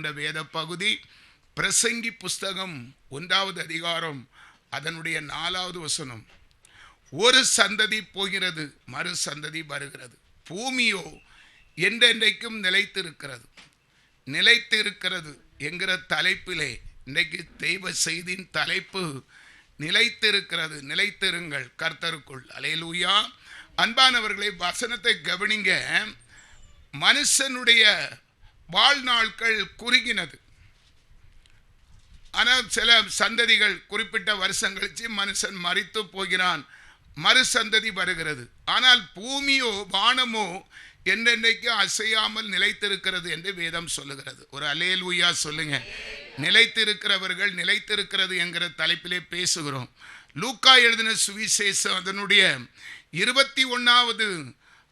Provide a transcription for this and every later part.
கொண்ட வேத பகுதி பிரசங்கி புஸ்தகம் 1வது அதிகாரம் அதனுடைய 4வது வசனம். ஒரு சந்ததி போகிறது, மறு சந்ததி வருகிறது, பூமியோ என்றென்றைக்கும் நிலைத்திருக்கிறது. நிலைத்திருக்கிறது என்கிற தலைப்பிலே இன்றைக்கு தெய்வ செய்தியின் தலைப்பு நிலைத்திருக்கிறது. நிலைத்திருங்கள் கர்த்தருக்குள். அல்லேலூயா. அன்பானவர்களை, வசனத்தை கவனிங்க. மனுஷனுடைய வாழ்நாட்கள் குறுகினது. ஆனால் சில சந்ததிகள் குறிப்பிட்ட வருஷம் கழிச்சு மனுஷன் மரித்து போகிறான், மறு சந்ததி வருகிறது. ஆனால் பூமியோ வானமோ என்றென்றைக்கு அசையாமல் நிலைத்திருக்கிறது என்று வேதம் சொல்லுகிறது. ஒரு அல்லேலூயா சொல்லுங்க. நிலைத்திருக்கிறவர்கள் நிலைத்திருக்கிறது என்கிற தலைப்பிலே பேசுகிறோம். லூக்கா எழுதின சுவிசேஷம் அதனுடைய 21வது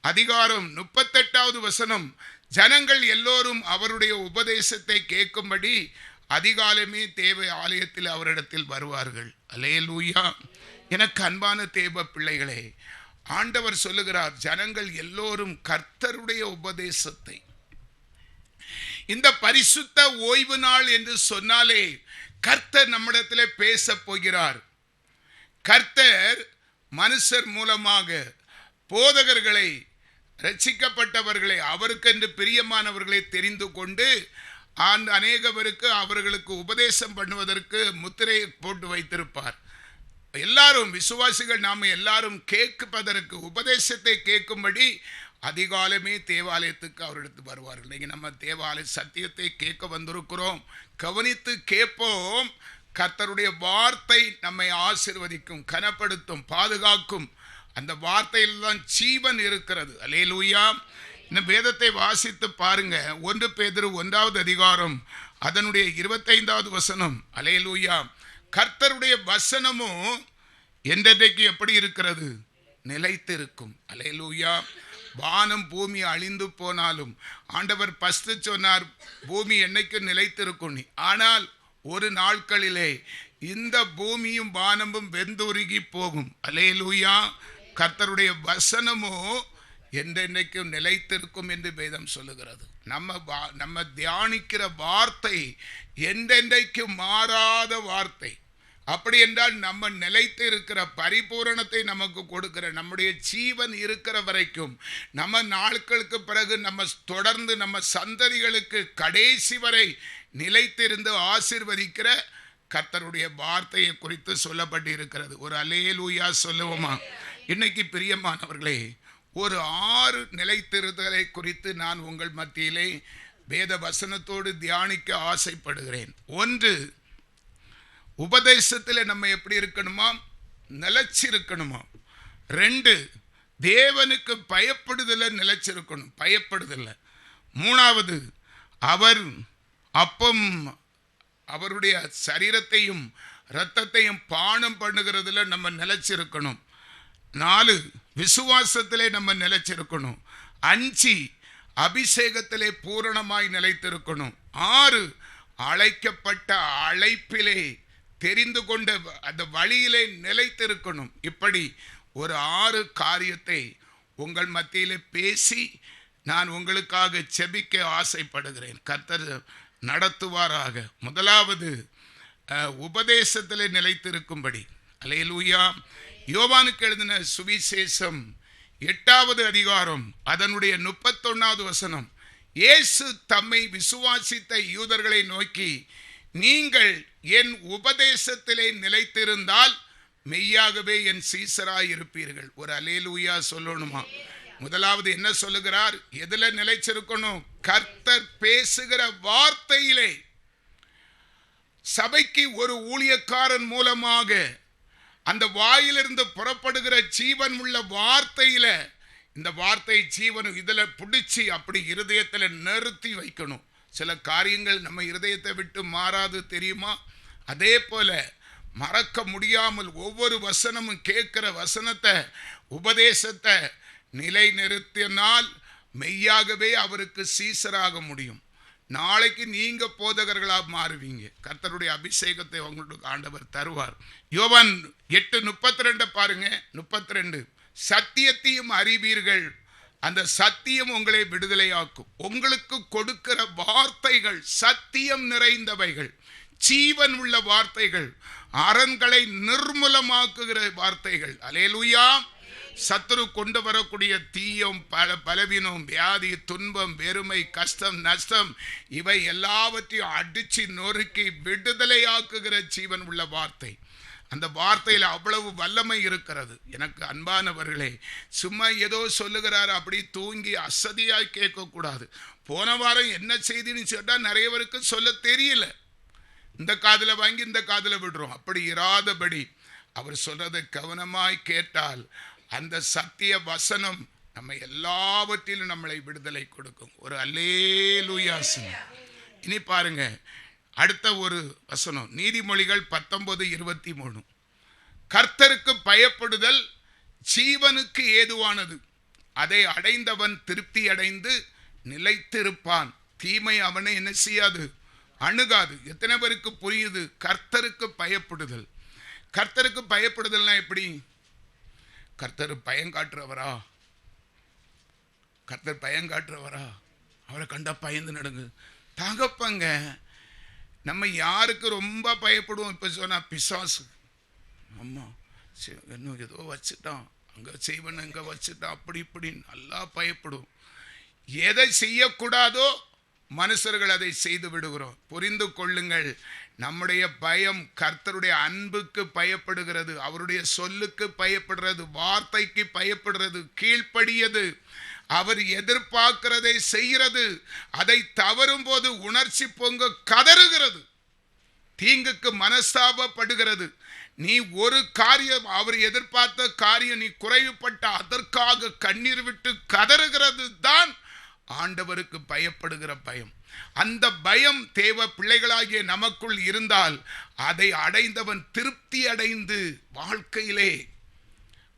அதிகாரம் 38வது வசனம். ஜனங்கள் எல்லோரும் அவருடைய உபதேசத்தை கேட்கும்படி அதிகாலமே தேவ ஆலயத்தில் அவரிடத்தில் வருவார்கள். அல்லேலூயா. எனக்கு அன்பான தேவ பிள்ளைகளே, ஆண்டவர் சொல்லுகிறார், ஜனங்கள் எல்லோரும் கர்த்தருடைய உபதேசத்தை, இந்த பரிசுத்த ஓய்வு நாள் என்று சொன்னாலே கர்த்தர் நம்மிடத்திலே பேச போகிறார். கர்த்தர் மனுஷர் மூலமாக போதகர்களை, ரட்சிக்கப்பட்டவர்களை, அவருக்கென்று பிரியமானவர்களை தெரிந்து கொண்டு அநேகவருக்கு அவர்களுக்கு உபதேசம் பண்ணுவதற்கு முத்திரையை போட்டு வைத்திருப்பார். எல்லாரும் விசுவாசிகள் நாம் எல்லாரும் கேட்பதற்கு, உபதேசத்தை கேட்கும்படி அதிகாலமே தேவாலயத்துக்கு அவரிடத்து வருவார்கள். இன்னைக்கு நம்ம தேவாலய சத்தியத்தை கேட்க வந்திருக்கிறோம். கவனித்து கேட்போம். கர்த்தருடைய வார்த்தை நம்மை ஆசீர்வதிக்கும், கனப்படுத்தும், பாதுகாக்கும். அந்த வார்த்தையில் தான் ஜீவன் இருக்கிறது. அல்லேலூயா. இந்த வேதத்தை வாசித்து பாருங்க. 1 பேதுரு 1வது அதிகாரம் அதனுடைய 25வது வசனம். அல்லேலூயா. கர்த்தருடைய வசனமும் என்றைக்கு எப்படி இருக்கிறது? நிலைத்திருக்கும். அல்லேலூயா. வானம் பூமி அழிந்து போனாலும் ஆண்டவர் ஃபர்ஸ்ட் சொன்னார், பூமி என்னைக்கு நிலைத்திருக்கும். ஆனால் ஒரு நாட்களிலே இந்த பூமியும் வானமும் வெந்துருகி போகும். அல்லேலூயா. கர்த்தருடைய வசனமோ என்றென்றைக்கும் நிலைத்திருக்கும் என்று வேதம் சொல்லுகிறது. நம்ம தியானிக்கிற வார்த்தை என்றென்றைக்கும் மாறாத வார்த்தை. அப்படி என்றால் நம்ம நிலைத்து இருக்கிற பரிபூரணத்தை நமக்கு கொடுக்கிற, நம்முடைய ஜீவன் இருக்கிற வரைக்கும், நம்ம நாட்களுக்கு பிறகு நம்ம தொடர்ந்து நம்ம சந்ததிகளுக்கு கடைசி வரை நிலைத்திருந்து ஆசீர்வதிக்கிற கர்த்தருடைய வார்த்தையை குறித்து சொல்லப்பட்டு இருக்கிறது. ஒரு அல்லேலூயா சொல்லுவோமா? இன்னைக்கு பிரியமானவர்களே, ஒரு 6 நிலைத்திருத்தலை குறித்து நான் உங்கள் மத்தியிலே வேத வசனத்தோடு தியானிக்க ஆசைப்படுகிறேன். 1, உபதேசத்தில் நம்ம எப்படி இருக்கணுமா? நிலைச்சிருக்கணுமா? 2, தேவனுக்கு பயப்படுதல நிலைச்சிருக்கணும், பயப்படுதல. 3வது, அவர் அப்பம் அவருடைய சரீரத்தையும் இரத்தத்தையும் பானம் பண்ணுகிறதுல நம்ம நிலைச்சிருக்கணும். 4, விசுவாசத்திலே நம்ம நிலைச்சிருக்கணும். 5, அபிஷேகத்திலே பூரணமாய் நிலைத்திருக்கணும். 6, அழைக்கப்பட்ட அழைப்பிலே தெரிந்து கொண்ட அந்த வழியிலே நிலைத்திருக்கணும். இப்படி ஒரு 6 காரியத்தை உங்கள் மத்தியிலே பேசி நான் உங்களுக்காக செபிக்க ஆசைப்படுகிறேன். கர்த்தர் நடத்துவாராக. 1வது, உபதேசத்திலே நிலைத்திருக்கும்படி. அல்லேலூயா. யோவானுக்கு எழுதின சுவிசேஷம் 8வது அதிகாரம் அதனுடைய 31வது வசனம். இயேசு தம்மை விசுவாசித்த யூதர்களை நோக்கி, நீங்கள் என் உபதேசத்திலே நிலைத்திருந்தால் மெய்யாகவே என் சீசராய் இருப்பீர்கள். ஒரு அல்லேலூயா சொல்லணுமா? 1வது என்ன சொல்லுகிறார்? எதுல நிலைச்சிருக்கணும்? கர்த்தர் பேசுகிற வார்த்தையிலே. சபைக்கு ஒரு ஊழியக்காரன் மூலமாக அந்த வாயிலிருந்து புறப்படுகிற ஜீவன் உள்ள வார்த்தையில, இந்த வார்த்தை ஜீவன் இதுல பிடிச்சி அப்படி இருதயத்தில் நிறுத்தி வைக்கணும். சில காரியங்கள் நம்ம இருதயத்தை விட்டு மாறாது, தெரியுமா? அதே போல மறக்க முடியாமல் ஒவ்வொரு வசனமும் கேட்கிற வசனத்தை, உபதேசத்தை நிலை நிறுத்தினால் மெய்யாகவே அவருக்கு சீசராக முடியும். நாளைக்கு நீங்க போதகர்களாக மாறுவீங்க. கர்த்தருடைய அபிஷேகத்தை உங்களுக்கு ஆண்டவர் தருவார். யோவான் 8:32 பாருங்க. 32, சத்தியத்தையும் அறிவீர்கள், அந்த சத்தியம் உங்களை விடுதலையாக்கும். உங்களுக்கு கொடுக்கிற வார்த்தைகள் சத்தியம் நிறைந்தவைகள், ஜீவன் உள்ள வார்த்தைகள், அரண்களை நிர்மூலமாக்குகிற வார்த்தைகள். அல்லேலூயா. சத்துரு கொண்டு வரக்கூடிய தீயம், பலவீனம், வியாதி, துன்பம், வெறுமை, கஷ்டம், நஷ்டம், இவை எல்லாவற்றையும் அடிச்சு நொறுக்கி விடுதலையாக்குகிற ஜீவன் உள்ள வார்த்தை. அந்த வார்த்தையில் அவ்வளவு வல்லமை இருக்கிறது. எனக்கு அன்பானவர்களே, சும்மா ஏதோ சொல்லுகிறார் அப்படி தூங்கி அசதியாய் கேட்கக்கூடாது. போன வாரம் என்ன செய்தின்னு சொன்னால் நிறைய பேருக்கு சொல்ல தெரியல. இந்த காதில் வாங்கி இந்த காதில் விடுறோம். அப்படி இராதபடி அவர் சொல்றதை கவனமாய் கேட்டால் அந்த சத்திய வசனம் நம்ம எல்லாவற்றிலும் நம்மளை விடுதலை கொடுக்கும். ஒரு அல்லேலூயா. இனி பாருங்க, அடுத்த ஒரு வசனம் நீதிமொழிகள் 19:23. கர்த்தருக்கு பயப்படுதல் ஜீவனுக்கு ஏதுவானது, அதை அடைந்தவன் திருப்தி அடைந்து நிலைத்திருப்பான். தீமை அவனை என்ன செய்யாது, அணுகாது. எத்தனை பேருக்கு புரியுது கர்த்தருக்கு பயப்படுதல்? கர்த்தருக்கு பயப்படுதல்னா எப்படி? கர்த்தர் பயங்காட்டுறவரா? கர்த்தர் பயங்காட்டுறவரா? அவரை கண்டா பயந்து நடங்கு. தகப்பங்க, நம்ம யாருக்கு ரொம்ப பயப்படுவோம்? இப்போ சொன்னா பிசாசு. அம்மா இன்னும் ஏதோ வச்சுட்டான், அங்கே செய்வன் இங்கே வச்சுட்டான், அப்படி இப்படி நல்லா பயப்படும். எதை செய்யக்கூடாதோ மனுஷர்கள் அதை செய்து விடுகிறோம். புரிந்து கொள்ளுங்கள், நம்முடைய பயம் கர்த்தருடைய அன்புக்கு பயப்படுகிறது, அவருடைய சொல்லுக்கு பயப்படுறது, வார்த்தைக்கு பயப்படுறது, கீழ்ப்படியது, அவர் எதிர்பார்க்கிறதை செய்கிறது. அதை தவறும் போது உணர்ச்சி பொங்க கதறுகிறது, தீங்குக்கு மனஸ்தாபப்படுகிறது. நீ ஒரு காரியம், அவர் எதிர்பார்த்த காரியம் நீ குறைவுபட்ட அதற்காக கண்ணீர் விட்டு கதறுகிறது தான் ஆண்டவருக்கு பயப்படுகிற பயம். அந்த பயம் தேவ பிள்ளைகளாகிய நமக்குள் இருந்தால் அதை அடைந்தவன் திருப்தி அடைந்து வாழ்க்கையிலே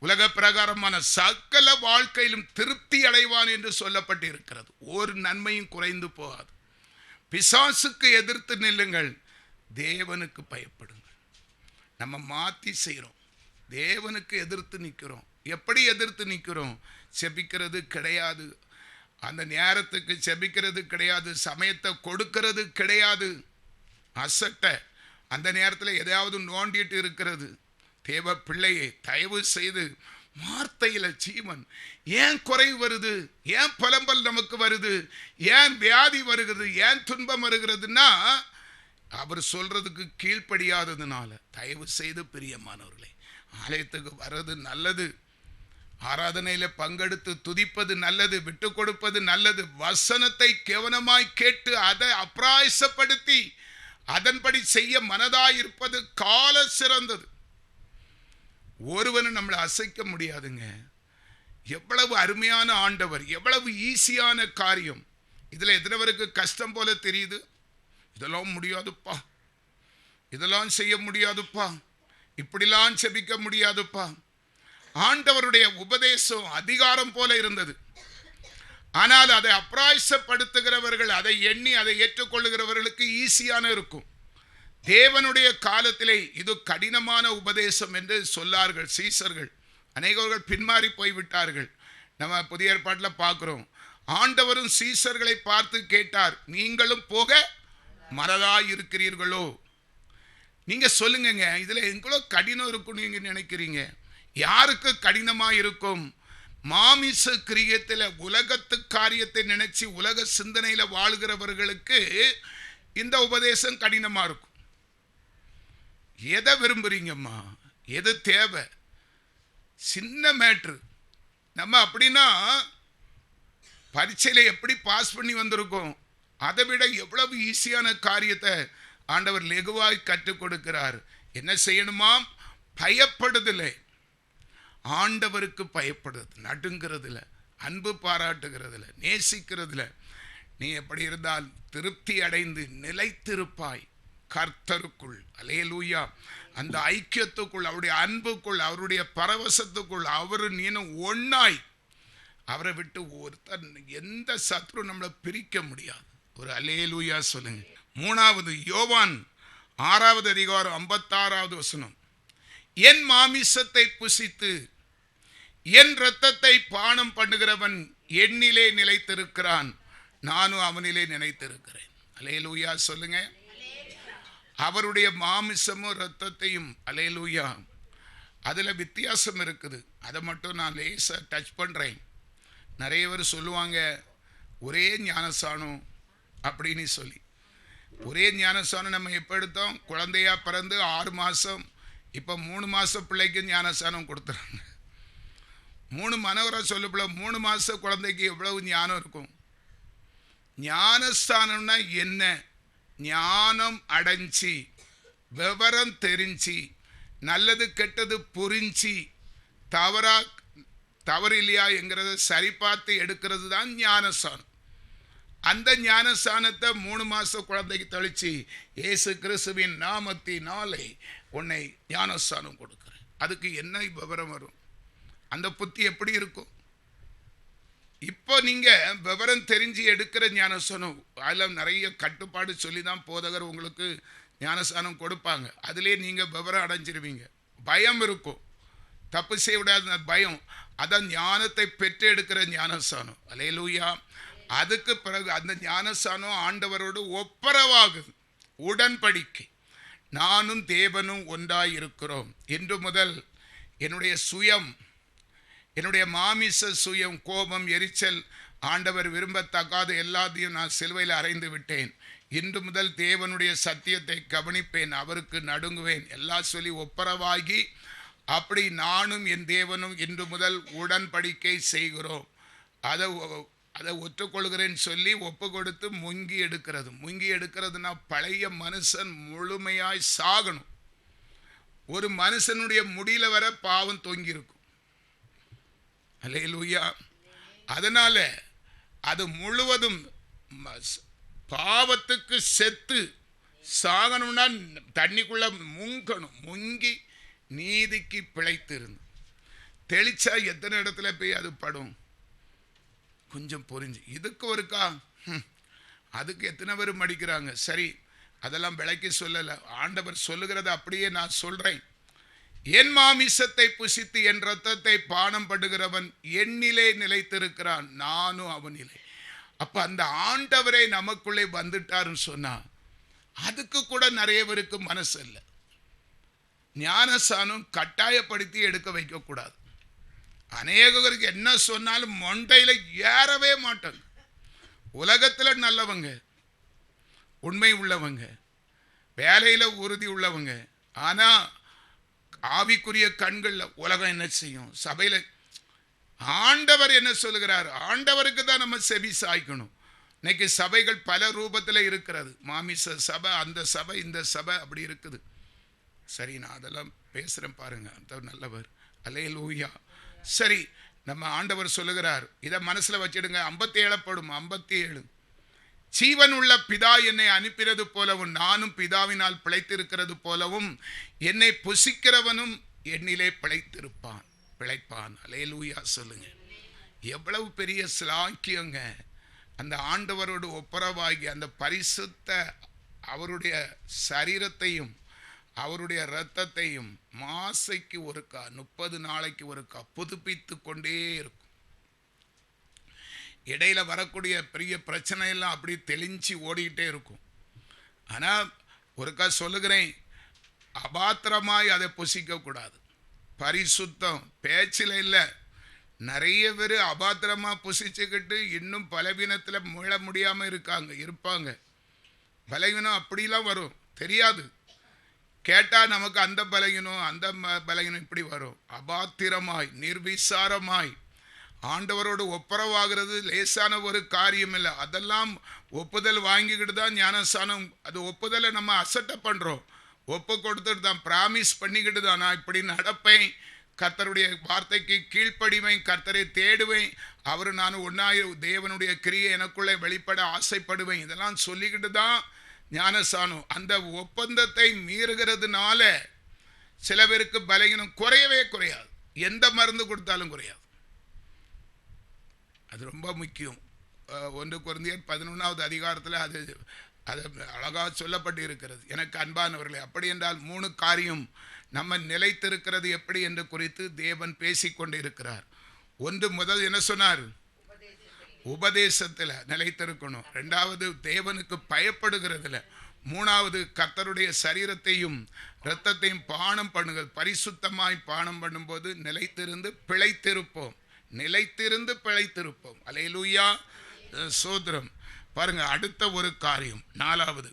உலக பிரகாரமான சகல வாழ்க்கையிலும் திருப்தி அடைவான் என்று சொல்லப்பட்டு இருக்கிறது. ஒரு நன்மையும் குறைந்து போகாது. பிசாசுக்கு எதிர்த்து நில்லுங்கள், தேவனுக்கு பயப்படுங்கள். நம்ம மாற்றி செய்கிறோம், தேவனுக்கு எதிர்த்து நிற்கிறோம். எப்படி எதிர்த்து நிற்கிறோம்? செபிக்கிறது கிடையாது, அந்த நேரத்துக்கு செபிக்கிறது கிடையாது, சமயத்தை கொடுக்கிறது கிடையாது, அசட்ட அந்த நேரத்தில் எதையாவது நோண்டிட்டு இருக்கிறது. தேவ பிள்ளையை தயவு செய்து வார்த்தையில் ஜீவன். ஏன் குறைவு வருது? ஏன் புலம்பல் நமக்கு வருது? ஏன் வியாதி வருகிறது? ஏன் துன்பம் வருகிறதுன்னா அவர் சொல்றதுக்கு கீழ்ப்படியாததுனால. தயவு செய்து பிரியமானவர்களே, ஆலயத்துக்கு வர்றது நல்லது, ஆராதனையில பங்கெடுத்து துதிப்பது நல்லது, விட்டு கொடுப்பது நல்லது. வசனத்தை கவனமாய் கேட்டு அதை அப்பிராயசப்படுத்தி அதன்படி செய்ய மனதாயிருப்பது கால சிறந்தது. ஒருவனும் நம்மளை அசைக்க முடியாதுங்க. எவ்வளவு அருமையான ஆண்டவர், எவ்வளவு ஈஸியான காரியம். இதுல எத்தனைவருக்கு கஷ்டம் போல தெரியுது? இதெல்லாம் முடியாதுப்பா, இதெல்லாம் செய்ய முடியாதுப்பா, இப்படிலாம் செபிக்க முடியாதுப்பா. ஆண்டவருடைய உபதேசம் அதிகாரம் போல இருந்தது. ஆனால் அதை அப்பிராயசப்படுத்துகிறவர்கள், அதை எண்ணி அதை ஏற்றுக்கொள்ளுகிறவர்களுக்கு ஈஸியான இருக்கும். தேவனுடைய காலத்திலே இது கடினமான உபதேசம் என்று சொல்லார்கள் சீசர்கள். அநேகர்கள் பின்மாறி போய்விட்டார்கள். நம்ம புதிய ஏற்பாட்டில் பார்க்கிறோம். ஆண்டவரும் சீசர்களை பார்த்து கேட்டார், நீங்களும் போக மனதாய் இருக்கிறீர்களோ? நீங்க சொல்லுங்க, இதுல எங்களோ கடினம் இருக்கும் நீங்க நினைக்கிறீங்க. யாருக்கு கடினமா இருக்கும்? மாமிச கிரியத்தில் உலகத்து காரியத்தை நினைச்சு உலக சிந்தனையில வாழ்கிறவர்களுக்கு இந்த உபதேசம் கடினமா இருக்கும். எதை விரும்புறீங்கம்மா? எது தேவை? சின்ன மேட்ரு. நம்ம அப்படின்னா பரீட்சையில எப்படி பாஸ் பண்ணி வந்திருக்கோம், அதை விட எவ்வளவு ஈஸியான காரியத்தை ஆண்டவர் லெகுவாய் கற்றுக் கொடுக்கிறார். என்ன செய்யணுமாம்? பயப்படுதில்லை, ஆண்டவருக்கு பயப்படுறது, நடுங்கிறதுல, அன்பு பாராட்டுகிறதுல, நேசிக்கிறதுல. நீ எப்படி இருந்தால் திருப்தி அடைந்து நிலைத்திருப்பாய் கர்த்தருக்குள். அல்லேலூயா. அந்த ஐக்கியத்துக்குள், அவருடைய அன்புக்குள், அவருடைய பரவசத்துக்குள் அவர் நீனும் ஒன்னாய். அவரை விட்டு ஒருத்தர் எந்த சத்ரு நம்மளை பிரிக்க முடியாது. ஒரு அல்லேலூயா சொல்லுங்க. 3வது யோவான் 6வது அதிகாரம் 56வது வசனம். என் மாமிசத்தை புசித்து என் இரத்தத்தை பானம் பண்ணுகிறவன் என்னிலே நிலைத்திருக்கிறான், நானும் அவனிலே நிலைத்திருக்கிறேன். அல்லேலூயா சொல்லுங்க. அவருடைய மாமிசமும் இரத்தத்தையும், அல்லேலூயா, அதில் வித்தியாசம் இருக்குது. அதை மட்டும் நான் லேசாக டச் பண்ணுறேன். நிறைய பேர் சொல்லுவாங்க ஒரே ஞானஸ்நானம் அப்படின்னு சொல்லி. ஒரே ஞானஸ்நானம் நம்ம எப்போ எடுத்தோம்? குழந்தையாக பிறந்து 6 மாதம், இப்போ 3 மாதம் பிள்ளைக்கு ஞானஸ்நானம் கொடுத்துறாங்க. 3 மனவரை சொல்லப்போல 3 மாத குழந்தைக்கு எவ்வளவு ஞானம் இருக்கும்? ஞானஸ்தானம்னா என்ன? ஞானம் அடைஞ்சி, விவரம் தெரிஞ்சு, நல்லது கெட்டது புரிஞ்சு, தவறு இல்லையா என்கிறத சரி பார்த்து எடுக்கிறது தான் ஞானஸ்தானம். அந்த ஞானஸ்தானத்தை 3 மாத குழந்தைக்கு தெளிச்சு, இயேசு கிறிஸ்துவின் நாமத்தினாலே உன்னை ஞானஸ்தானம் கொடுக்குறேன். அதுக்கு என்ன விவரம் வரும்? அந்த புத்தி எப்படி இருக்கும்? இப்போ நீங்கள் விவரம் தெரிஞ்சு எடுக்கிற ஞானஸ்தானம், அதில் நிறைய கட்டுப்பாடு சொல்லி தான் போதகர் உங்களுக்கு ஞானஸ்தானம் கொடுப்பாங்க. அதிலே நீங்கள் விவரம் அடைஞ்சிருவீங்க. பயம் இருக்கும், தப்பு செய்ய விடாத பயம். அதான் ஞானத்தை பெற்று எடுக்கிற ஞானஸ்தானம். அல்லேலூயா. அதுக்கு பிறகு அந்த ஞானஸ்தானம் ஆண்டவரோடு ஒப்புரவாகுது, உடன்படிக்கை. நானும் தேவனும் ஒன்றாய் இருக்கிறோம். இன்று முதல் என்னுடைய சுயம், என்னுடைய மாமிச சுயம், கோபம், எரிச்சல், ஆண்டவர் விரும்பத்தக்காத எல்லாத்தையும் நான் சிலுவையில் அறைந்து விட்டேன். இன்று முதல் தேவனுடைய சத்தியத்தை கவனிப்பேன், அவருக்கு நடுங்குவேன் எல்லாம் சொல்லி ஒப்புரவாகி, அப்படி நானும் என் தேவனும் இன்று முதல் உடன்படிக்கை செய்கிறோம். அதை ஒற்றுக்கொள்கிறேன்னு சொல்லி ஒப்பு கொடுத்து முங்கி எடுக்கிறது. முங்கி எடுக்கிறதுனா பழைய மனுஷன் முழுமையாய் சாகணும். ஒரு மனுஷனுடைய முடியல வர பாவம் தொங்கியிருக்கும். அல்லேலூயா. அதனால அது முழுவதும் பாவத்துக்கு செத்து சாகணும்னா தண்ணிக்குள்ள முங்கணும். முங்கி நீதிக்கு பிழைத்திருந்து தெளிச்சா எத்தனை இடத்துல போய் அது படும்? கொஞ்சம் புரிஞ்சு. இதுக்கு ஒருக்கா அதுக்கு எத்தனை பேர் மடிக்கிறாங்க? சரி, அதெல்லாம் விளக்கி சொல்லலை. ஆண்டவர் சொல்லுகிறத அப்படியே நான் சொல்றேன். என் மாமிசத்தை புசித்து என் ரத்தத்தை பானம் பண்ணுகிறவன் என்னிலே நிலைத்திருக்கிறான், நானும் அவனிலே. அப்ப அந்த ஆண்டவரை நமக்குள்ளே வந்துட்டாருன்னு சொன்னா அதுக்கு கூட நிறைய பேருக்கு மனசு இல்லை. ஞானஸ்நானம் கட்டாயப்படுத்தி எடுக்க வைக்கக்கூடாது. அநேகருக்கு என்ன சொன்னாலும் மொண்டையில ஏறவே மாட்டாங்க. உலகத்தில் நல்லவங்க, உண்மை உள்ளவங்க, வேலையில் உறுதி உள்ளவங்க, ஆனால் ஆவிக்குரிய கண்களில் உலகம் என்ன செய்யும்? சபையில் ஆண்டவர் என்ன சொல்லுகிறார்? ஆண்டவருக்கு தான் நம்ம செவி சாய்க்கணும். இன்னைக்கு சபைகள் பல ரூபத்தில் இருக்கிறது. மாமிச சபை, அந்த சபை, இந்த சபை அப்படி இருக்குது. சரி, நான் அதெல்லாம் பேசுகிறேன் பாருங்க. அந்த நல்லவர். அல்லேலூயா. சரி, நம்ம ஆண்டவர் சொல்லுகிறார், இதை மனசில் வச்சிடுங்க. 57 படும். 57 ஜீவன் உள்ள பிதா என்னை அனுப்பினது போலவும் நானும் பிதாவினால் பிழைத்திருக்கிறது போலவும் என்னை புசிக்கிறவனும் என்னிலே பிழைப்பான். அல்லேலூயா சொல்லுங்க. எவ்வளவு பெரிய சிலாக்கியங்க! அந்த ஆண்டவரோடு ஒப்புரவாகி அந்த பரிசுத்த அவருடைய சரீரத்தையும் அவருடைய இரத்தத்தையும் மாசைக்கு ஒருக்கா 30 நாளைக்கு ஒருக்கா புதுப்பித்து கொண்டே இருக்கும். இடையில வரக்கூடிய பெரிய பிரச்சனை எல்லாம் அப்படி தெளிஞ்சு ஓடிக்கிட்டே இருக்கும். ஆனால் ஒருக்கா சொல்லுகிறேன், அபாத்திரமாய் அதை புசிக்க கூடாது. பரிசுத்தம் பேச்சில் இல்லை. நிறைய பேர் அபாத்திரமாக புசிச்சுக்கிட்டு இன்னும் பலவீனத்தில் மீள முடியாமல் இருப்பாங்க. பலவீனம் அப்படிலாம் வரும், தெரியாது. கேட்டால் நமக்கு அந்த பலகீனம் இப்படி வரும். அபாத்திரமாய் நிர்விசாரமாய் ஆண்டவரோடு ஒப்புரவாகிறது லேசான ஒரு காரியம் இல்லை. அதெல்லாம் ஒப்புதல் வாங்கிக்கிட்டு தான் ஞானஸ்நானம். அது ஒப்புதலை நம்ம அசட்டை பண்ணுறோம். ஒப்பு கொடுத்துட்டு தான், ப்ராமிஸ் பண்ணிக்கிட்டு தான் நான் இப்படி நடப்பேன், கர்த்தருடைய வார்த்தைக்கு கீழ்ப்படிவேன், கர்த்தரை தேடுவேன், அவர் நான் ஒன்றாய் தேவனுடைய கிரியை எனக்குள்ளே வெளிப்பட ஆசைப்படுவேன், இதெல்லாம் சொல்லிக்கிட்டு தான் ஞானஸ்நானம். அந்த ஒப்பந்தத்தை மீறுகிறதுனால சில பேருக்கு பலகீனம் குறையவே குறையாது. எந்த மருந்து கொடுத்தாலும் குறையாது. அது ரொம்ப முக்கியம். 1 கொரிந்தியர் 11வது அதிகாரத்தில் அது அழகாக சொல்லப்பட்டு இருக்கிறது. எனக்கு அன்பானவர்களே, அப்படி என்றால் 3 காரியம் நம்ம நிலைத்திருக்கிறது எப்படி என்று குறித்து தேவன் பேசிக்கொண்டு இருக்கிறார். ஒன்று, முதல் என்ன சொன்னார்? உபதேசத்தில் நிலைத்திருக்கணும். ரெண்டாவது தேவனுக்கு பயப்படுகிறதுல. மூணாவது கர்த்தருடைய சரீரத்தையும் இரத்தத்தையும் பானம் பண்ணுங்கள். பரிசுத்தமாய் பானம் பண்ணும்போது நிலைத்திருந்து பிழைத்திருப்போம். நிலைத்திருந்து பிழைத்திருப்போம். அல்லேலூயா, சோதரம். பாருங்க, அடுத்த ஒரு காரியம், நாலாவது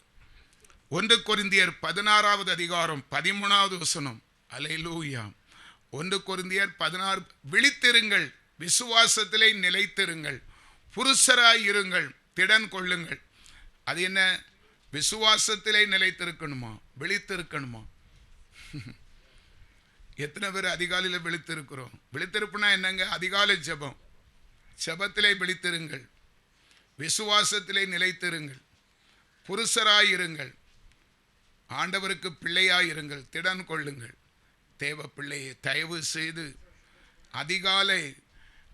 1 கொரிந்தியர் 16வது அதிகாரம் 13வது வசனம். அல்லேலூயா. 1 கொரிந்தியர் 16. விழித்திருங்கள், விசுவாசத்திலே நிலைத்திருங்கள், புருஷராய் இருங்கள், திடன் கொள்ளுங்கள். அது என்ன? விசுவாசத்திலே நிலைத்திருக்கணுமா, விழித்திருக்கணுமா? எத்தனை பேர் அதிகாலையில் விழித்திருக்கிறோம்? விழித்திருப்புனா என்னங்க? அதிகாலை ஜெபம். ஜெபத்திலே விழித்திருங்கள், விசுவாசத்திலே நிலைத்திருங்கள், புருஷராயிருங்கள், ஆண்டவருக்கு பிள்ளையாயிருங்கள், திடன் கொள்ளுங்கள். தேவ பிள்ளையை தயவு செய்து அதிகாலை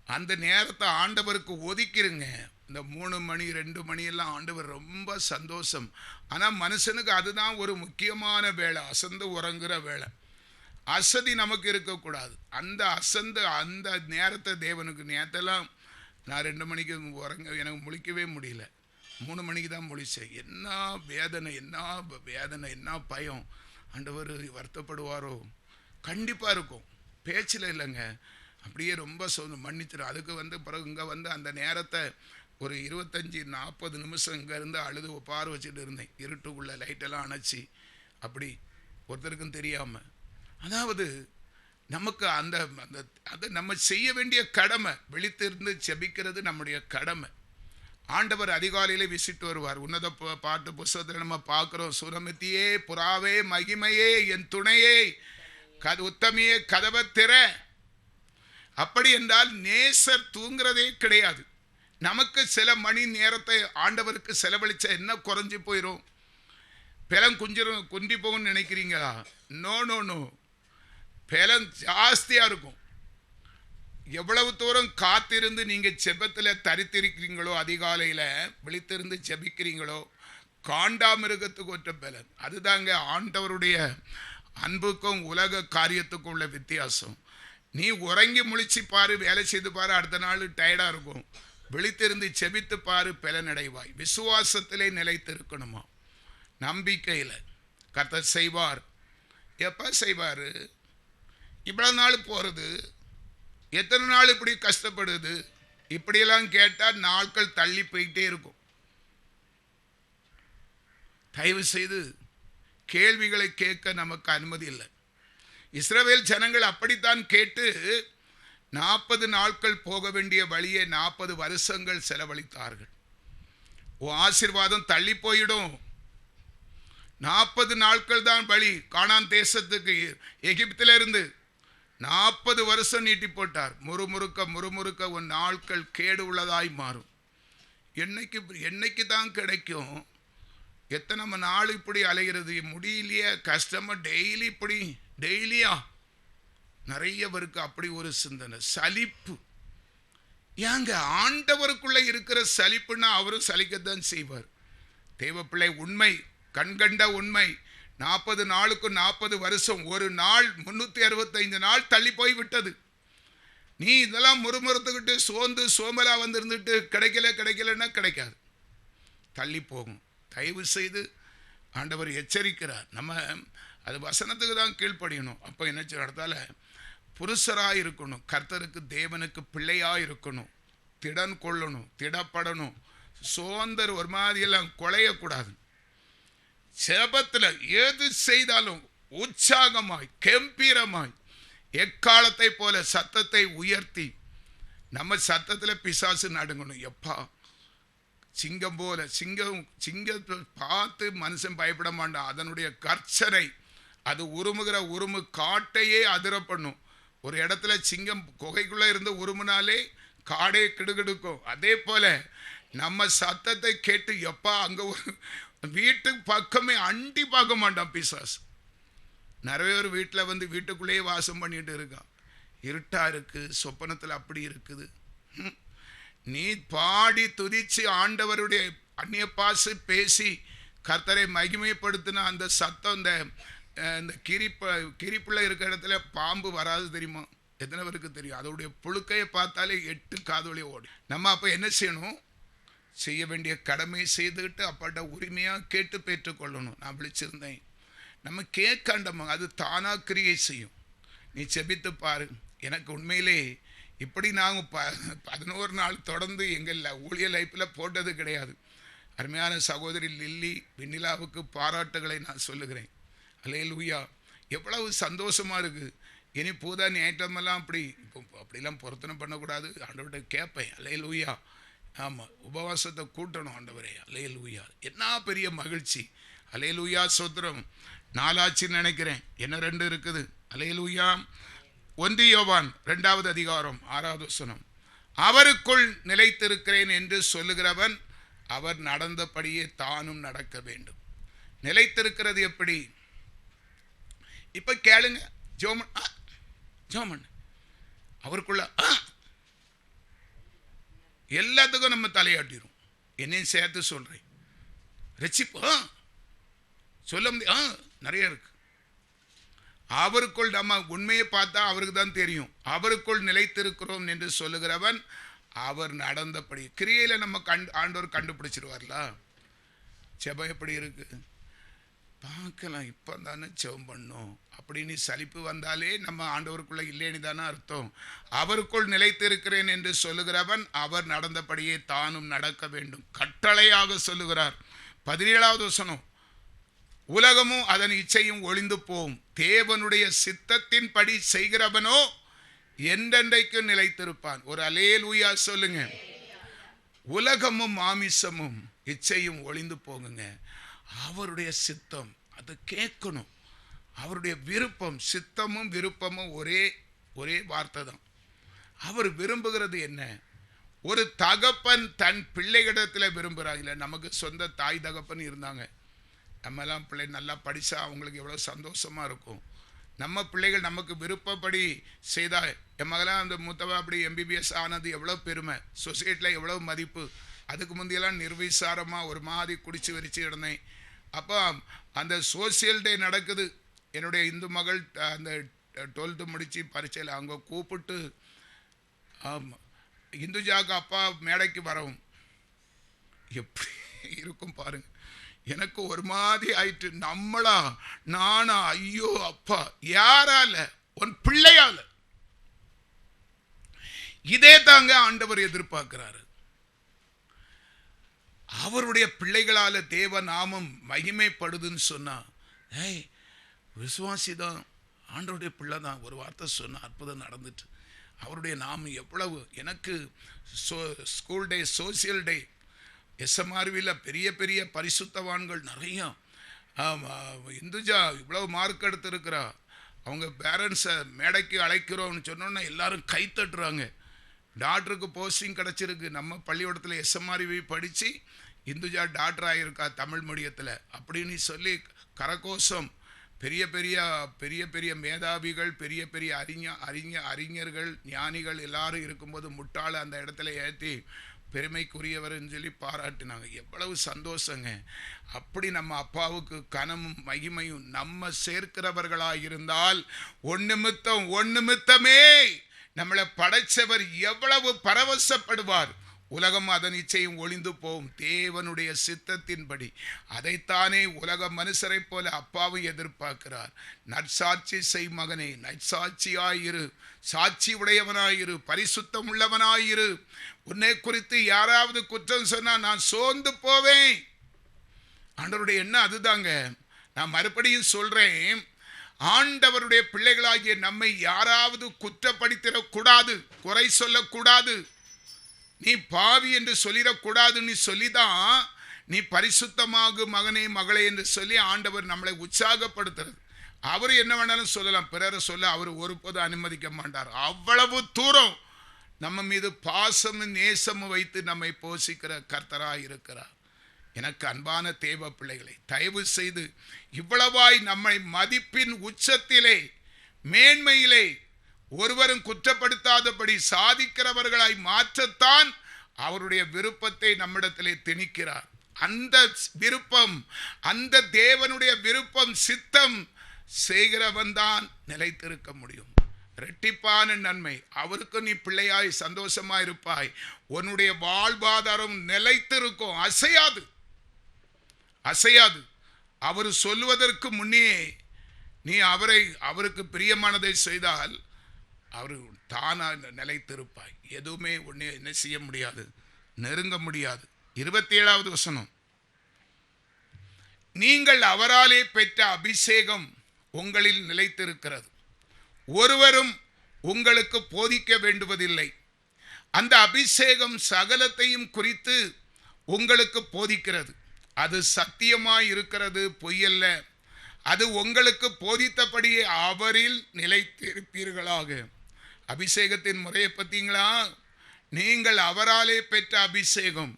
அந்த நேரத்தை ஆண்டவருக்கு ஒதுக்கிருங்க. இந்த 3 மணி 2 மணி எல்லாம் ஆண்டவர் ரொம்ப சந்தோஷம். ஆனால் மனுஷனுக்கு அதுதான் ஒரு முக்கியமான வேலை, அசந்து உறங்குற வேலை. அசதி நமக்கு இருக்கக்கூடாது. அந்த அசந்து அந்த நேரத்தை தேவனுக்கு. நேரத்தெல்லாம் நான் 2 மணிக்கு எனக்கு முழிக்கவே முடியல. 3 மணிக்கு தான் முழிச்சேன். என்ன வேதனை, என்ன வேதனை, என்ன பயம். ஆண்டவர் வருத்தப்படுவாரோ? கண்டிப்பாக இருக்கும். பேச்சில் இல்லைங்க, அப்படியே ரொம்ப மன்னிச்சிடும். அதுக்கு பிறகு இங்கே அந்த நேரத்தை ஒரு 25-40 நிமிஷம் இங்கே இருந்து அழுது பார் வச்சுட்டு இருந்தேன். இருட்டுக்குள்ளே லைட்டெல்லாம் அணைச்சி, அப்படி ஒருத்தருக்கும் தெரியாமல். அதாவது நமக்கு அந்த அதை நம்ம செய்ய வேண்டிய கடமை. விழித்திருந்து செபிக்கிறது நம்முடைய கடமை. ஆண்டவர் அதிகாலையிலே விசிட்டு வருவார். உன்னத பாட்டு புஸ்தகத்தில் நம்ம பார்க்குறோம். சுரமித்தியே, புறாவே, மகிமையே, என் துணையே, உத்தமியே, கதவை திற. அப்படி என்றால் நேசர் தூங்குறதே கிடையாது. நமக்கு சில மணி நேரத்தை ஆண்டவருக்கு செலவழிச்ச என்ன குறைஞ்சி போயிடும்? பலம் குன்றி போகும்னு நினைக்கிறீங்களா? நோ நோ நோ, பலம் ஜாஸ்தியாக இருக்கும். எவ்வளவு தூரம் காத்திருந்து நீங்கள் செபத்தில் தரித்திருக்கிறீங்களோ, அதிகாலையில் விழித்திருந்து செபிக்கிறீங்களோ, காண்டாமிருகத்துக்கு ஒற்ற பலன். அதுதாங்க ஆண்டவருடைய அன்புக்கும் உலக காரியத்துக்கும் உள்ள வித்தியாசம். நீ உறங்கி முழிச்சு பாரு, வேலை செய்து பாரு, அடுத்த நாள் டயர்டாக இருக்கும். விழித்திருந்து செபித்து பாரு, பலனடைவாய். விசுவாசத்திலே நிலைத்திருக்கணுமா, நம்பிக்கையில். கர்த்தர் செய்வார். எப்போ செய்வார்? இவ்வளோ நாள் போகிறது, எத்தனை நாள் இப்படி கஷ்டப்படுது? இப்படியெல்லாம் கேட்டால் நாட்கள் தள்ளி போயிட்டே இருக்கும். தயவு செய்து கேள்விகளை கேட்க நமக்கு அனுமதி இல்லை. இஸ்ரவேல் ஜனங்கள் அப்படித்தான் கேட்டு 40 நாட்கள் போக வேண்டிய வழியை 40 வருஷங்கள் செலவழித்தார்கள். ஆசீர்வாதம் தள்ளி போயிடும். 40 நாட்கள் தான் வழி கானான் தேசத்துக்கு. எகிப்திலிருந்து 40 வருஷம் நீட்டி போட்டார். முறுமுறுக்க உன் நாட்கள் கேடு உள்ளதாய் மாறும். என்னைக்கு தான் கிடைக்கும்? எத்தனை நாள் இப்படி அலைகிறது? முடியலையே, கஷ்டமாக டெய்லி இப்படி டெய்லியா? நிறைய பேருக்கு அப்படி ஒரு சிந்தனை, சலிப்பு. ஏங்க, ஆண்டவருக்குள்ள இருக்கிற சலிப்புன்னா அவரும் சலிக்கத்தான் செய்வார். தேவப்பிள்ளை, உண்மை, கண்கண்ட உண்மை. 40 நாளுக்கு 40 வருஷம், ஒரு நாள் 365 நாள் தள்ளி போய் விட்டது. நீ இதெல்லாம் முறுமுறுத்துக்கிட்டு சோம்பலா வந்துருந்துட்டு கிடைக்கலன்னா கிடைக்காது, தள்ளி போகும். தயவு செய்து ஆண்டவர் எச்சரிக்கிறார். நம்ம அது வசனத்துக்கு தான் கீழ்ப்படியணும். அப்போ என்ன செய்யறதால புருஷராக இருக்கணும், கர்த்தருக்கு தேவனுக்கு பிள்ளையாக இருக்கணும், திடன் கொள்ளணும், திடப்படணும். சோந்தர் ஒரு மாதிரியெல்லாம் குலையக்கூடாது. செபத்தில் எது செய்தாலும் உற்சாகமாய் கம்பீரமாய் எக்காலத்தை போல சத்தத்தை உயர்த்தி. நம்ம சத்தத்தில் பிசாசு நடுங்கணும். எப்பா சிங்கம் போல, சிங்கத்தை பார்த்து மனுஷன் பயப்பட மாட்டான். அதனுடைய கர்ச்சனை, அது உருமுகிற உருமு காட்டையே அதிர பண்ணும். ஒரு இடத்துல சிங்கம் குகைக்குள்ளே இருந்து உருமுனாலே காடே கிடுகிடுக்கும். அதே போல நம்ம சத்தத்தை கேட்டு எப்பா அங்கே ஒரு வீட்டுக்கு பக்கமே அண்டி பார்க்க மாட்டான் பிசாசு. நிறைய பேர் வீட்டில் வந்து வீட்டுக்குள்ளேயே வாசம் பண்ணிட்டு இருக்கான். இருட்டாக இருக்குது, சொப்பனத்தில் அப்படி இருக்குது. நீ பாடி துதிச்சு ஆண்டவருடைய அந்நிய பாசு பேசி கர்த்தரை மகிமைப்படுத்தின அந்த சத்தம், இந்த கிரிப்புள்ள இருக்கிற இடத்துல பாம்பு வராது தெரியுமா? எத்தனை பேருக்கு தெரியும்? அதோடைய புழுக்கையை பார்த்தாலே 8 காதோலி ஓடி. நம்ம அப்போ என்ன செய்யணும்? செய்ய வேண்டிய கடமை செய்துக்கிட்டு அப்பாட்ட உரிமையாக கேட்டு பெற்றுக்கொள்ளணும். நான் விழிச்சிருந்தேன், நம்ம கேட்காண்டமா அது தானாக கிரியை செய்யும். நீ செபித்து பாரு. எனக்கு உண்மையிலே இப்படி நாங்கள் 11 நாள் தொடர்ந்து எங்கள் ஊழிய லைஃப்பில் போட்டது கிடையாது. அருமையான சகோதரி லில்லி வெண்ணிலாவுக்கு பாராட்டுகளை நான் சொல்லுகிறேன். அல்லேலூயா. எவ்வளவு சந்தோஷமாக இருக்குது. இனி பூதா ஞாயிற்றமெல்லாம் அப்படி இப்போ அப்படிலாம் பொருத்தனை பண்ணக்கூடாது. ஆண்டவர்கிட்ட கேட்பேன். அல்லேலூயா. ஆமாம், உபவாசத்தை கூட்டணும் ஆண்டவரே. அல்லேலூயா. என்ன பெரிய மகிழ்ச்சி. அல்லேலூயா. சோத்திரம். 4 ஆச்சுன்னு நினைக்கிறேன். என்ன 2 இருக்குது. அல்லேலூயா. 1 யோவான் 2வது அதிகாரம் 6வது வசனம். அவருக்குள் நிலைத்திருக்கிறேன் என்று சொல்லுகிறவன் அவர் நடந்தபடியே தானும் நடக்க வேண்டும். நிலைத்திருக்கிறது எப்படி? இப்ப கேளுங்க. ஜோமன் அவருக்குள்ள எல்லாத்துக்கும் நம்ம தலையாட்டிரும். என்னையும் சேர்த்து சொல்றேன். ரட்சிப்பு சொல்ல முடியும், நிறைய இருக்கு. அவருக்குள் நம்ம உண்மையை பார்த்தா அவருக்கு தான் தெரியும். அவருக்குள் நிலைத்திருக்கிறோம் என்று சொல்லுகிறவன் அவர் நடந்தபடி கிரியையில நம்ம ஆண்டவர் கண்டுபிடிச்சிருவார்ல. செபம் எப்படி இருக்கு பார்க்கலாம். இப்போ தானே செபம் பண்ணும் அப்படின்னு சலிப்பு வந்தாலே நம்ம ஆண்டவருக்குள்ள இல்லைன்னு தானே அர்த்தம். அவருக்குள் நிலைத்திருக்கிறேன் என்று சொல்லுகிறவன் அவர் நடந்தபடியே தானும் நடக்க வேண்டும். கட்டளையாக சொல்லுகிறார். 17வது வசனம். உலகமும் அதன் இச்சையும் ஒளிந்து போகும், தேவனுடைய சித்தத்தின் படி செய்கிறவனோ என்றென்றைக்கு நிலைத்திருப்பான். ஒரு அல்லேலூயா சொல்லுங்க. உலகமும் மாமிசமும் இச்சையும் ஒளிந்து போகுங்க. அவருடைய சித்தம் அது கேட்கணும். அவருடைய விருப்பம், சித்தமும் விருப்பமும் ஒரே வார்த்தை தான். அவர் விரும்புகிறது என்ன? ஒரு தகப்பன் தன் பிள்ளைகளிடத்தில் விரும்புகிறாங்க. இல்லை, நமக்கு சொந்த தாய் தகப்பன் இருந்தாங்க. நம்மெல்லாம் பிள்ளை நல்லா படித்தா அவங்களுக்கு எவ்வளோ சந்தோஷமாக இருக்கும். நம்ம பிள்ளைகள் நமக்கு விருப்பப்படி செய்தால், என் மகளாம் அந்த மூத்தவா அப்படி MBBS ஆனது எவ்வளோ பெருமை, சொசைட்டியில் எவ்வளோ மதிப்பு. அதுக்கு முந்தையெல்லாம் நிர்விசாரமாக ஒரு மாதிரி குடிச்சு வெறிச்சு இருந்தேன். அப்போ அந்த சோசியல் டே நடக்குது. என்னுடைய இந்து மகள் அந்த 12th முடித்து பரீட்சையில் அங்கே கூப்பிட்டு இந்துஜாக்கு அப்பா மேடைக்கு வரவும் எப்படி இருக்கும் பாருங்க. எனக்கு ஒரு மாதிரி ஆயிட்டு. நம்மளா நானா? ஐயோ அப்பா, யாரால? உன் பிள்ளையால. இதே தாங்க ஆண்டவர் எதிர்பார்க்கிறாரு. அவருடைய பிள்ளைகளால தேவ நாமம் மகிமைப்படுதுன்னு சொன்னா, ஏய் விசுவாசி தான், ஆண்டவருடைய பிள்ளை தான், ஒரு வார்த்தை சொன்ன அற்புதம் நடந்துட்டு. அவருடைய நாமம் எவ்வளவு. எனக்கு ஸ்கூல் டே, சோசியல் டே, SMRVயில் பெரிய பெரிய பரிசுத்தவான்கள் நிறைய. இந்துஜா இவ்வளவு மார்க் எடுத்திருக்கிறா, அவங்க பேரண்ட்ஸை மேடைக்கு அழைக்கிறோம்னு சொன்னோன்னா எல்லாரும் கை தட்டுறாங்க. டாக்டருக்கு போஸ்டிங் கிடச்சிருக்கு. நம்ம பள்ளிக்கூடத்தில் SMRV படித்து இந்துஜா டாக்டர் ஆகியிருக்கா தமிழ் மீடியத்தில் அப்படின்னு சொல்லி கரகோஷம். பெரிய பெரிய பெரிய பெரிய மேதாவிகள், பெரிய பெரிய அறிஞர்கள், ஞானிகள் எல்லாரும் இருக்கும்போது முட்டாளை அந்த இடத்துல ஏற்றி பெருமைக்குரியவர்னு சொல்லி பாராட்டினாங்க. எவ்வளவு சந்தோஷங்க. அப்படி நம்ம அப்பாவுக்கு கனமும் மகிமையும் நம்ம சேர்க்கிறவர்களாக இருந்தால் ஒன்னிமித்தமே நம்மளை படைச்சவர் எவ்வளவு பரவசப்படுவார். உலகம் அதன் இச்சையும் ஒளிந்து போகும், தேவனுடைய சித்தத்தின்படி. அதைத்தானே உலக மனுஷரை போல அப்பாவும் எதிர்பார்க்கிறார். நற்சாட்சி செய் மகனே, நற்சாட்சியாயிரு, சாட்சி உடையவனாயிரு, பரிசுத்தம் உள்ளவனாயிரு. உன்னை குறித்து யாராவது குற்றம் சொன்னா நான் சோர்ந்து போவேன். ஆண்டவருடைய எண்ணம் அதுதாங்க. நான் மறுபடியும் சொல்றேன், ஆண்டவருடைய பிள்ளைகளாகிய நம்மை யாராவது குற்றப்படுத்திடக்கூடாது, குறை சொல்லக்கூடாது. நீ பாவி என்று சொல்லிடக்கூடாதுன்னு சொல்லிதான் நீ பரிசுத்தமாக மகனே மகளே என்று சொல்லி ஆண்டவர் நம்மளை உற்சாகப்படுத்துறது. அவர் என்ன வேணாலும் சொல்லலாம், பிறரை சொல்ல அவர் ஒருபோதும் அனுமதிக்க மாட்டார். அவ்வளவு தூரம் நம்ம மீது பாசமும் நேசமும் வைத்து நம்மை போஷிக்கிற கர்த்தராய் இருக்கிறார். எனக்கு அன்பான தேவ பிள்ளைகளை, தயவு செய்து இவ்வளவாய் நம்மை மதிப்பின் உச்சத்திலே மேன்மையிலே ஒருவரும் குற்றப்படுத்தாதபடி சாதிக்கிறவர்களாய் மாற்றத்தான் அவருடைய விருப்பத்தை நம்மிடத்திலே திணிக்கிறார். அந்த விருப்பம், அந்த தேவனுடைய விருப்பம், சித்தம் செய்கிறவன் தான் நிலைத்திருக்க முடியும். இரட்டிப்பான நன்மை. அவருக்கு நீ பிள்ளையாய் சந்தோஷமா இருப்பாய். உன்னுடைய வாழ்வாதாரம் நிலைத்திருக்கும், அசையாது, அசையாது. அவர் சொல்வதற்கு முன்னே நீ அவருக்கு பிரியமானதை செய்தால் அவர் தானா நிலைத்திருப்பாய். எதுவுமே ஒண்ணு என்ன செய்ய முடியாது, நெருங்க முடியாது. 27வது வசனம், நீங்கள் அவராலே பெற்ற அபிஷேகம் உங்களில் நிலைத்திருக்கிறது, ஒருவரும் உங்களுக்கு போதிக்க வேண்டுவதில்லை. அந்த அபிஷேகம் சகலத்தையும் குறித்து உங்களுக்கு போதிக்கிறது. அது சத்தியமாய் இருக்கிறது, பொய்யல்ல. அது உங்களுக்கு போதித்தபடியே அவரில் நிலைத்திருப்பீர்களாக. அபிஷேகத்தின் முறையை பார்த்தீங்களா? நீங்கள் அவராலே பெற்ற அபிஷேகம்.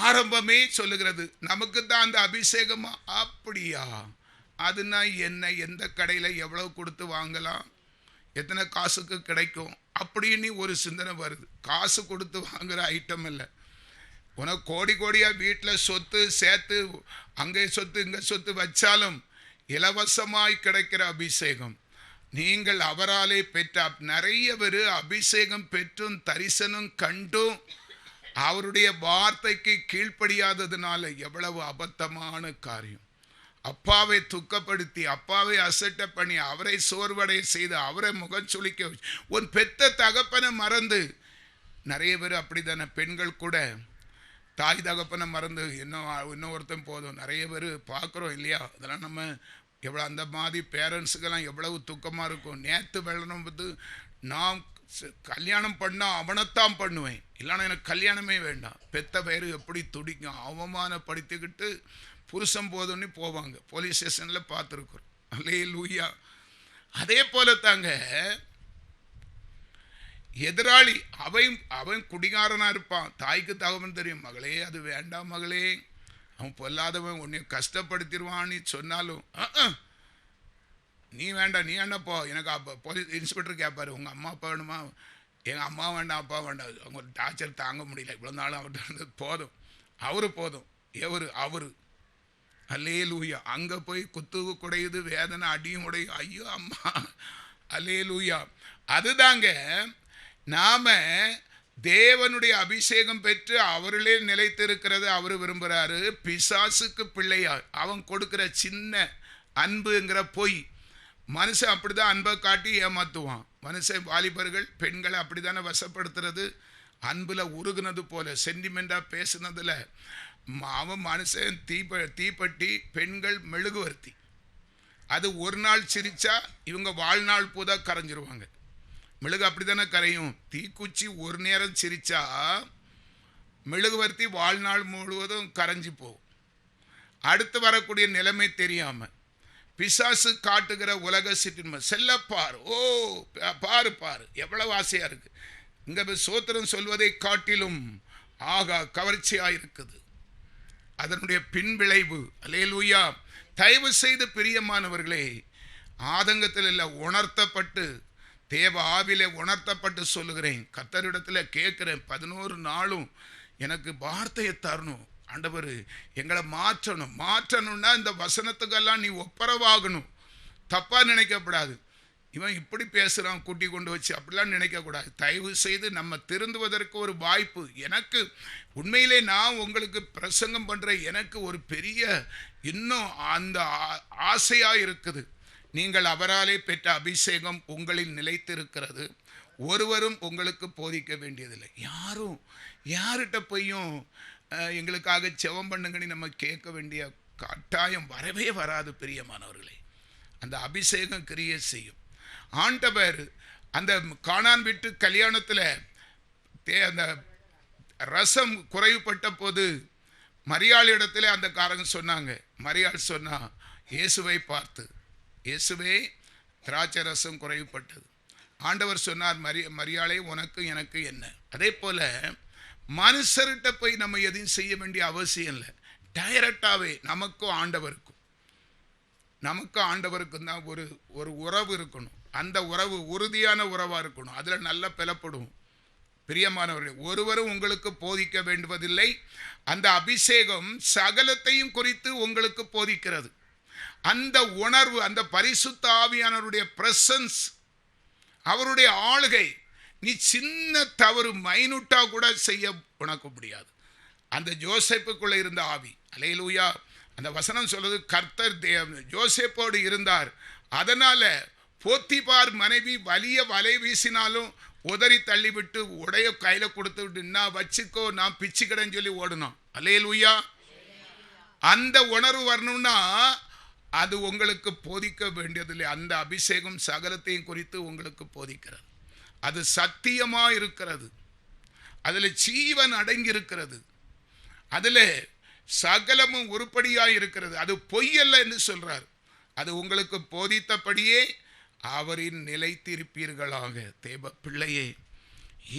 ஆரம்பமே சொல்லுகிறது நமக்கு தான் அந்த அபிஷேகமா? அப்படியா? அதுனா என்ன? எந்த கடையில் எவ்வளவு கொடுத்து வாங்கலாம், எத்தனை காசுக்கு கிடைக்கும் அப்படின்னு ஒரு சிந்தனை வருது. காசு கொடுத்து வாங்குற ஐட்டம் இல்லை. உனக்கு கோடி கோடியாக வீட்டில் சொத்து சேர்த்து அங்கே சொத்து இங்கே சொத்து வச்சாலும் இலவசமாய் கிடைக்கிற அபிஷேகம். நீங்கள் அவராலே பெற்ற நிறைய பேர் அபிஷேகம் பெற்றும் தரிசனம் கண்டும் அவருடைய வார்த்தைக்கு கீழ்ப்படியாததுனால எவ்வளவு அபத்தமான காரியம். அப்பாவை துக்கப்படுத்தி, அப்பாவை அசட்ட பண்ணி, அவரை சோர்வடைய செய்து, அவரை முகச்சொலிக்க, உன் பெத்த தகப்பனை மறந்து. நிறைய பேர் அப்படித்தானே, பெண்கள் கூட தாய் தகப்பனை மறந்து இன்னொருத்தன் போதும். நிறைய பேர் பார்க்குறோம் இல்லையா? அதெல்லாம் நம்ம எவ்வளோ அந்த மாதிரி பேரண்ட்ஸுக்கெல்லாம் எவ்வளவு துக்கமாக இருக்கும். நேற்று வெள்ளணும் போது நான் கல்யாணம் பண்ணால் அவனைத்தான் பண்ணுவேன், இல்லைன்னா எனக்கு கல்யாணமே வேண்டாம். பெத்த பேர் எப்படி துடிக்கும், அவமானப்படுத்திக்கிட்டு புருஷன் போதுன்னு போவாங்க. போலீஸ் ஸ்டேஷனில் பார்த்துருக்குறோம். அல்லேலூயா. அதே போல தாங்க எதிராளி அவன் குடிகாரனா இருப்பான். தாய்க்கு தகவல் தெரியும், மகளே அது வேண்டாம் மகளே, அவன் பொல்லாதவன், உன்னை கஷ்டப்படுத்திடுவான்னு சொன்னாலும் நீ வேண்டாம், நீ என்ன போ. எனக்கு போலீஸ் இன்ஸ்பெக்டர் கேட்பாரு, உங்கள் அம்மா அப்பா வேணுமா? எங்கள் அம்மா வேண்டாம், அப்பா வேண்டாம். அவங்க டார்ச்சர் தாங்க முடியல, இவ்வளோ நாளும் அவர்கிட்ட இருந்தது போதும், அவரு போதும். அவரு அல்லேலூயா. அங்கே போய் குத்து குடையுது, வேதனை அடியும் உடையும். ஐயோ அம்மா, அல்லேலூயா. அதுதாங்க நாம தேவனுடைய அபிஷேகம் பெற்று அவரிலே நிலைத்திருக்கிறது அவர் விரும்புகிறாரு. பிசாசுக்கு பிள்ளையா அவன் கொடுக்கிற சின்ன அன்புங்கிற பொய். மனுஷன் அப்படிதான் அன்பை காட்டி ஏமாத்துவான். மனுஷன் வாலிபர்கள் பெண்களை அப்படித்தானே வசப்படுத்துறது. அன்புல உருகுனது போல சென்டிமெண்டா பேசுனதுல அவன் மனுஷன் தீப்பட்டி, பெண்கள் மெழுகுவர்த்தி. அது ஒரு நாள் சிரிச்சா இவங்க வாழ்நாள் பூதா கரைஞ்சிருவாங்க. மெழுகு அப்படித்தானே கரையும். தீக்குச்சி ஒரு நேரம் சிரிச்சா மெழுகுவர்த்தி வாழ்நாள் முழுவதும் கரைஞ்சி போகும். அடுத்து வரக்கூடிய நிலைமை தெரியாம பிசாசு காட்டுகிற உலக சிற்றின்மை செல்லப்பார். ஓ பாரு பாரு எவ்வளவு ஆசையா இருக்கு. இங்க சோத்திரம் சொல்வதை காட்டிலும் ஆகா கவர்ச்சியா இருக்குது. அதனுடைய பின்விளைவு. அல்லேலூயா. தயவு செய்து பிரியமானவர்களே, ஆதங்கத்தில் இல்லை, உணர்த்தப்பட்டு தேவ ஆவிலே உணர்த்தப்பட்டு சொல்லுகிறேன். கர்த்தரிடத்தில் கேட்குறேன், 11 நாளும் எனக்கு வார்த்தையை தரணும் ஆண்டவர், எங்களை மாற்றணும்னா இந்த வசனத்துக்கெல்லாம் நீ ஒப்பரவாகணும். தப்பா நினைக்கப்படாது. இவன் இப்படி பேசுகிறான் கூட்டி கொண்டு வச்சு அப்படிலாம் நினைக்கக்கூடாது. தயவு செய்து நம்ம திருந்துவதற்கு ஒரு வாய்ப்பு. எனக்கு உண்மையிலே நான் உங்களுக்கு பிரசங்கம் பண்ணுற எனக்கு ஒரு பெரிய இன்னும் அந்த ஆசையாக இருக்குது. நீங்கள் அவராலே பெற்ற அபிஷேகம் உங்களில் நிலைத்திருக்கிறது, ஒருவரும் உங்களுக்கு போதிக்க வேண்டியதில்லை. யார்கிட்ட போயும் எங்களுக்காக செவம் பண்ணுங்கன்னு நம்ம கேட்க வேண்டிய கட்டாயம் வரவே வராது. பிரியமானவர்களே, அந்த அபிஷேகம் கிரியை செய்யும். ஆண்டவர் அந்த கானான் வீட்டு கல்யாணத்தில் அந்த ரசம் குறைவுபட்ட போது மரியாள் இடத்துல அந்த காரங்க சொன்னாங்க. மரியாள் சொன்னா இயேசுவை பார்த்து, இயேசுவே திராட்சை ரசம் குறைவுபட்டது. ஆண்டவர் சொன்னார், மரியாளே உனக்கு எனக்கு என்ன. அதே போல மனுஷர்கிட்ட போய் நம்ம எதையும் செய்ய வேண்டிய அவசியம் இல்லை. டைரக்டாகவே நமக்கும் ஆண்டவருக்கும் தான் ஒரு உறவு இருக்கணும். அந்த உறவு உறுதியான உறவாக இருக்கணும். அதில் நல்லா பிளப்படும். பிரியமானவர்களே, ஒருவரும் உங்களுக்கு போதிக்க வேண்டுவதில்லை. அந்த அபிஷேகம் சகலத்தையும் குறித்து உங்களுக்கு போதிக்கிறது. அந்த உணர்வு, அந்த பரிசுத்த ஆவியானவருடைய பிரசன்ஸ் அவருடைய ஆளுகை. நீ சின்ன தவறு மைனூட்டா கூட செய்ய உனக்கு முடியாது. அந்த யோசேப்புக்குள்ள இருந்த ஆவி, அல்லேலூயா. அந்த வசனம் சொல்றது, கர்த்தர் யோசேப்போடு இருந்தார். அதனால போத்திபார் மனைவி வலிய வலை வீசினாலும் உதறி தள்ளிவிட்டு உடைய கையில கொடுத்து விட்டு, நான் வச்சுக்கோ, நான் பிச்சுக்கிறேன்னு சொல்லி ஓடணும். அல்லேலூயா. அந்த உணர்வு வரணும்னா அது உங்களுக்கு போதிக்க வேண்டியதில்லை. அந்த அபிஷேகம் சகலத்தையும் குறித்து உங்களுக்கு போதிக்கிறது. அது சத்தியமா இருக்கிறது, அதுல ஜீவன் அடங்கி இருக்கிறது, அதுல சகலமும் உருப்படியா இருக்கிறது. அது பொய்யல்ல என்று சொல்றார். அது உங்களுக்கு போதித்தபடியே அவரின் நிலைத்திருப்பீர்களாக. தேவ பிள்ளையே,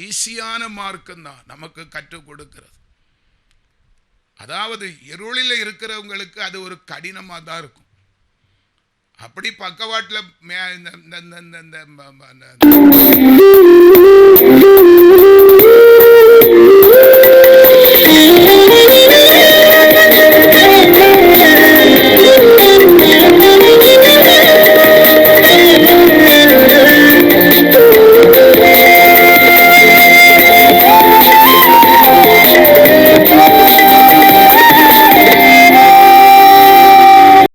ஈஸியான மார்க்கம் தான் நமக்கு கற்றுக் கொடுக்கிறது. அதாவது இருளில் இருக்கிறவங்களுக்கு அது ஒரு கடினமாக தான் இருக்கும். அப்படி பக்கவாட்டில்